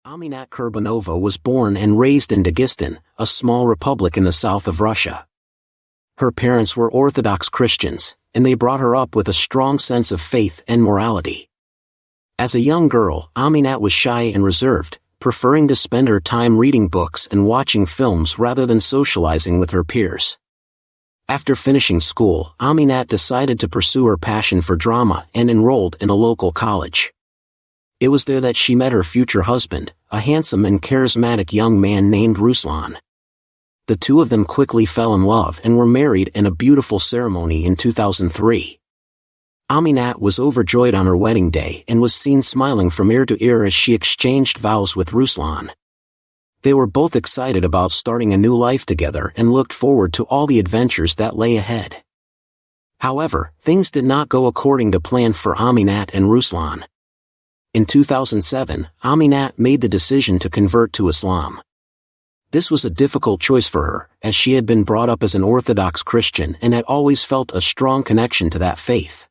Aminat Kurbanova was born and raised in Dagestan, a small republic in the south of Russia. Her parents were Orthodox Christians, and they brought her up with a strong sense of faith and morality. As a young girl, Aminat was shy and reserved, preferring to spend her time reading books and watching films rather than socializing with her peers. After finishing school, Aminat decided to pursue her passion for drama and enrolled in a local college. It was there that she met her future husband, a handsome and charismatic young man named Ruslan. The two of them quickly fell in love and were married in a beautiful ceremony in 2003. Aminat was overjoyed on her wedding day and was seen smiling from ear to ear as she exchanged vows with Ruslan. They were both excited about starting a new life together and looked forward to all the adventures that lay ahead. However, things did not go according to plan for Aminat and Ruslan. In 2007, Aminat made the decision to convert to Islam. This was a difficult choice for her, as she had been brought up as an Orthodox Christian and had always felt a strong connection to that faith.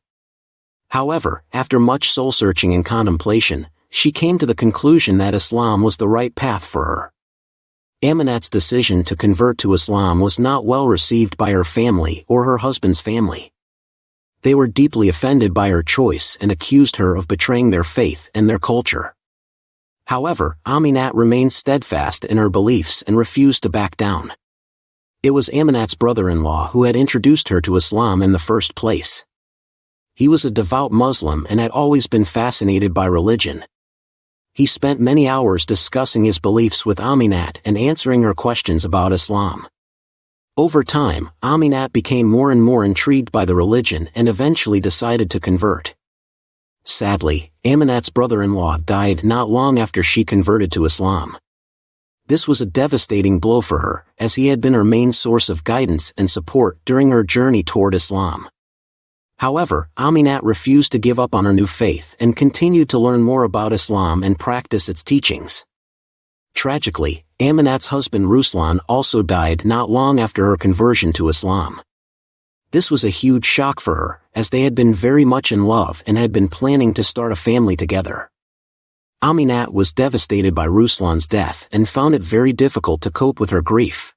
However, after much soul-searching and contemplation, she came to the conclusion that Islam was the right path for her. Aminat's decision to convert to Islam was not well received by her family or her husband's family. They were deeply offended by her choice and accused her of betraying their faith and their culture. However, Aminat remained steadfast in her beliefs and refused to back down. It was Aminat's brother-in-law who had introduced her to Islam in the first place. He was a devout Muslim and had always been fascinated by religion. He spent many hours discussing his beliefs with Aminat and answering her questions about Islam. Over time, Aminat became more and more intrigued by the religion and eventually decided to convert. Sadly, Aminat's brother-in-law died not long after she converted to Islam. This was a devastating blow for her, as he had been her main source of guidance and support during her journey toward Islam. However, Aminat refused to give up on her new faith and continued to learn more about Islam and practice its teachings. Tragically, Aminat's husband Ruslan also died not long after her conversion to Islam. This was a huge shock for her, as they had been very much in love and had been planning to start a family together. Aminat was devastated by Ruslan's death and found it very difficult to cope with her grief.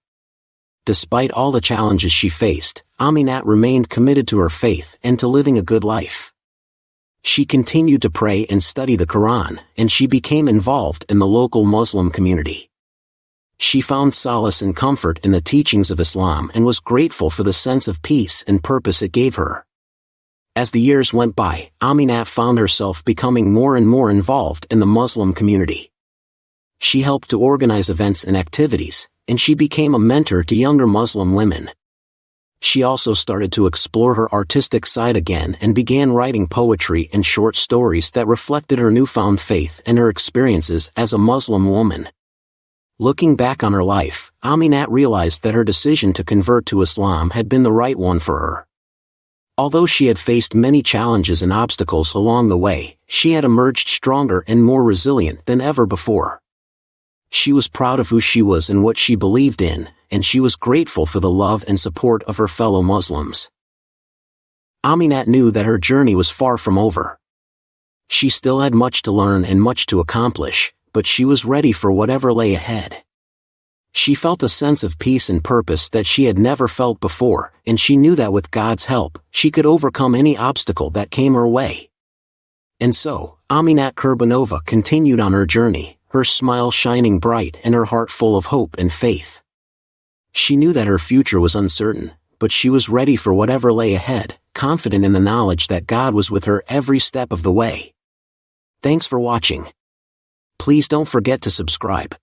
Despite all the challenges she faced, Aminat remained committed to her faith and to living a good life. She continued to pray and study the Quran, and she became involved in the local Muslim community. She found solace and comfort in the teachings of Islam and was grateful for the sense of peace and purpose it gave her. As the years went by, Aminat found herself becoming more and more involved in the Muslim community. She helped to organize events and activities, and she became a mentor to younger Muslim women. She also started to explore her artistic side again and began writing poetry and short stories that reflected her newfound faith and her experiences as a Muslim woman. Looking back on her life, Aminat realized that her decision to convert to Islam had been the right one for her. Although she had faced many challenges and obstacles along the way, she had emerged stronger and more resilient than ever before. She was proud of who she was and what she believed in, and she was grateful for the love and support of her fellow Muslims. Aminat knew that her journey was far from over. She still had much to learn and much to accomplish, but she was ready for whatever lay ahead. She felt a sense of peace and purpose that she had never felt before, and she knew that with God's help, she could overcome any obstacle that came her way. And so, Aminat Kurbanova continued on her journey, her smile shining bright and her heart full of hope and faith. She knew that her future was uncertain, but she was ready for whatever lay ahead, confident in the knowledge that God was with her every step of the way. Thanks for watching. Please don't forget to subscribe.